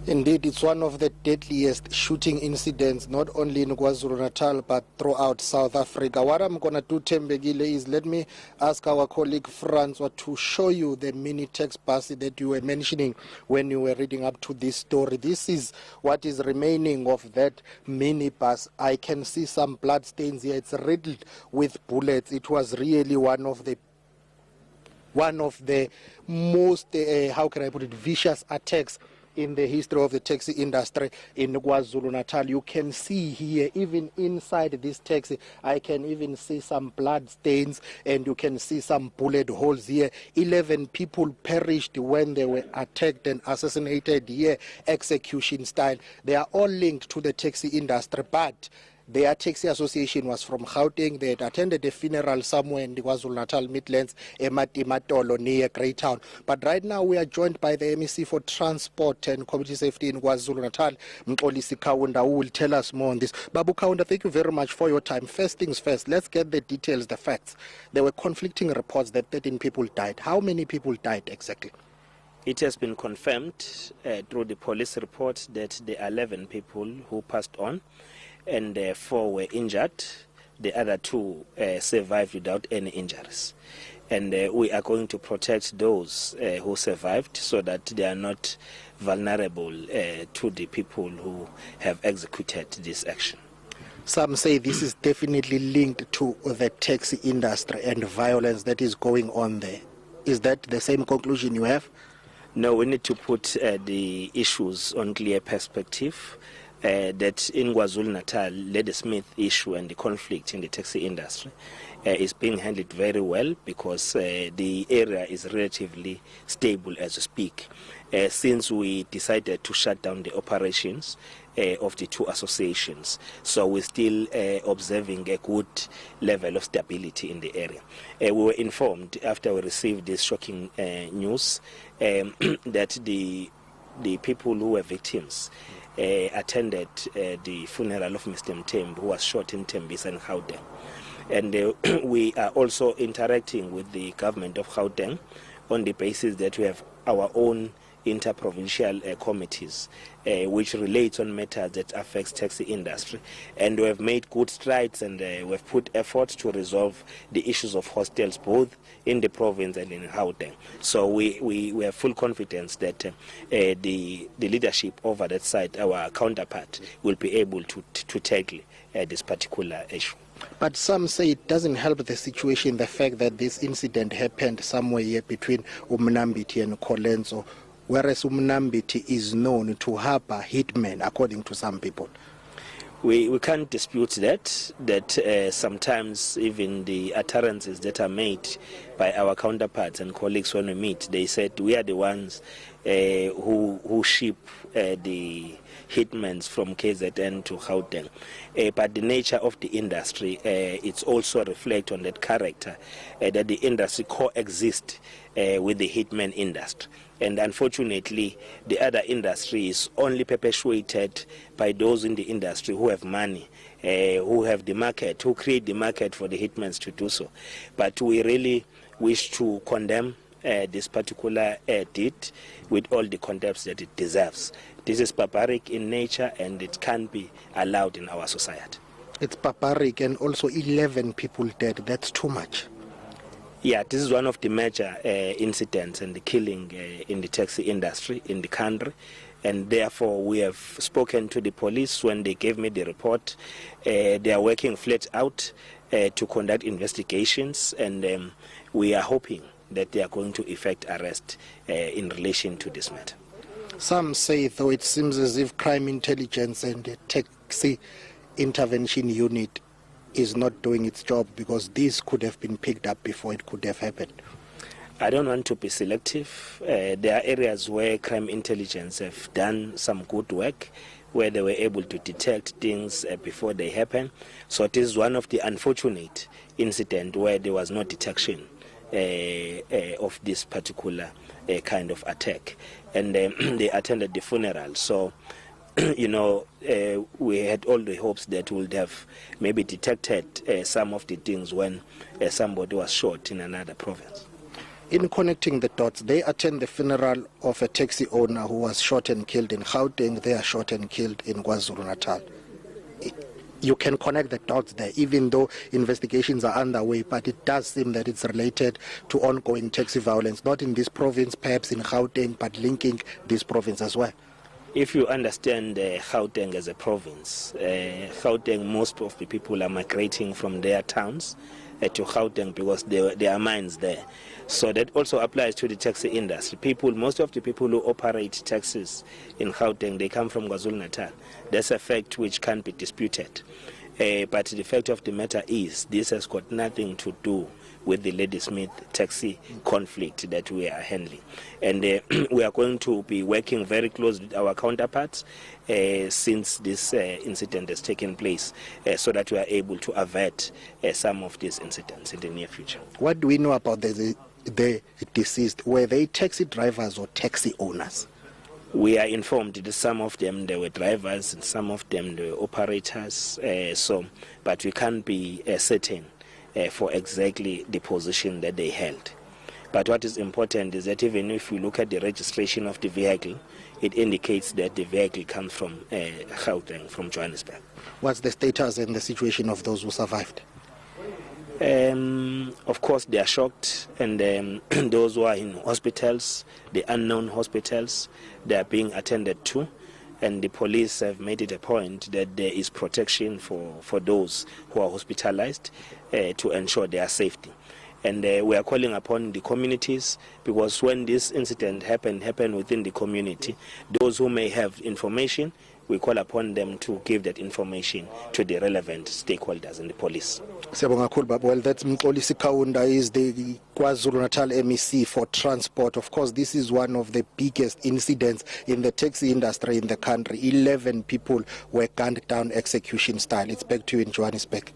Indeed, it's one of the deadliest shooting incidents, not only in KwaZulu-Natal, but throughout South Africa. What I'm going to do, Tembegile, is let me ask our colleague Francois to show you the mini text bus that you were mentioning when you were reading up to this story. This is what is remaining of that mini bus. I can see some blood stains here. It's riddled with bullets. It was really one of the most, how can I put it, vicious attacks in the history of the taxi industry in KwaZulu-Natal. You can see here, even inside this taxi, I can even see some blood stains, and you can see some bullet holes here. 11 people perished when they were attacked and assassinated here, execution style. They are all linked to the taxi industry, but their taxi association was from Gauteng. They had attended a funeral somewhere in the KwaZulu-Natal Midlands, Matolo, near Greytown. But right now we are joined by the MEC for Transport and Community Safety in KwaZulu-Natal, Mxolisi Kaunda, who will tell us more on this. Babu Kaunda, thank you very much for your time. First things first, let's get the details, the facts. There were conflicting reports that 13 people died. How many people died exactly? It has been confirmed through the police report that there are 11 people who passed on, and 4 were injured. The other 2 survived without any injuries. And we are going to protect those who survived so that they are not vulnerable to the people who have executed this action. Some say this is definitely linked to the taxi industry and violence that is going on there. Is that the same conclusion you have? No, we need to put the issues on clear perspective. That in KwaZulu-Natal, Ladysmith issue and the conflict in the taxi industry is being handled very well, because the area is relatively stable as we speak. Since we decided to shut down the operations of the 2 associations, so we're still observing a good level of stability in the area. We were informed after we received this shocking news that the people who were victims attended the funeral of Mr. Mtembu, who was shot in Tembisa and Gauteng. And we are also interacting with the government of Gauteng on the basis that we have our own interprovincial committees which relate on matters that affects taxi industry, and we have made good strides, and we have put efforts to resolve the issues of hostels both in the province and in Gauteng. So we have full confidence that the leadership over that side, our counterpart, will be able to tackle this particular issue. But some say it doesn't help the situation, the fact that this incident happened somewhere here between Umnambiti and Kolenzo, whereas Umnambiti is known to harbor hitmen, according to some people. We can't dispute that sometimes even the utterances that are made by our counterparts and colleagues when we meet, they said we are the ones who ship the hitmen from KZN to Gauteng. But the nature of the industry, it's also reflect on that character, that the industry coexists with the hitman industry. And unfortunately, the other industry is only perpetuated by those in the industry who have money, who have the market, who create the market for the hitmen to do so. But we really wish to condemn this particular deed with all the contempt that it deserves. This is barbaric in nature, and it can't be allowed in our society. It's barbaric, and also 11 people dead. That's too much. Yeah, this is one of the major incidents and the killing in the taxi industry in the country, and therefore we have spoken to the police when they gave me the report. They are working flat out to conduct investigations, and we are hoping that they are going to effect arrest in relation to this matter. Some say, though, it seems as if crime intelligence and the taxi intervention unit is not doing its job, because this could have been picked up before it could have happened. I don't want to be selective. There are areas where crime intelligence have done some good work, where they were able to detect things before they happen. So it is one of the unfortunate incidents where there was no detection of this particular kind of attack, and they attended the funeral. So we had all the hopes that we would have maybe detected some of the things when somebody was shot in another province. In connecting the dots, they attend the funeral of a taxi owner who was shot and killed in Gauteng. They are shot and killed in KwaZulu-Natal. You can connect the dots there, even though investigations are underway, but it does seem that it's related to ongoing taxi violence, not in this province, perhaps in Gauteng, but linking this province as well. If you understand Gauteng as a province, Gauteng, most of the people are migrating from their towns to Gauteng because there are mines there. So that also applies to the taxi industry. Most of the people who operate taxis in Gauteng, they come from KwaZulu-Natal. That's a fact which can't be disputed. But the fact of the matter is, this has got nothing to do with the Ladysmith taxi conflict that we are handling. And we are going to be working very close with our counterparts since this incident has taken place so that we are able to avert some of these incidents in the near future. What do we know about the deceased? Were they taxi drivers or taxi owners? We are informed that some of them they were drivers and some of them they were operators. But we can't be certain for exactly the position that they held. But what is important is that even if you look at the registration of the vehicle, it indicates that the vehicle comes from Gauteng, from Johannesburg. What's the status and the situation of those who survived? Of course, they are shocked, and those who are in hospitals, the unknown hospitals, they are being attended to, and the police have made it a point that there is protection for those who are hospitalized to ensure their safety. And we are calling upon the communities, because when this incident happened within the community, those who may have information, we call upon them to give that information to the relevant stakeholders and the police. Well, that's Mxolisi Kaunda, is the KwaZulu-Natal MEC for transport. Of course, this is one of the biggest incidents in the taxi industry in the country. 11 people were gunned down execution style. It's back to you in Johannesburg.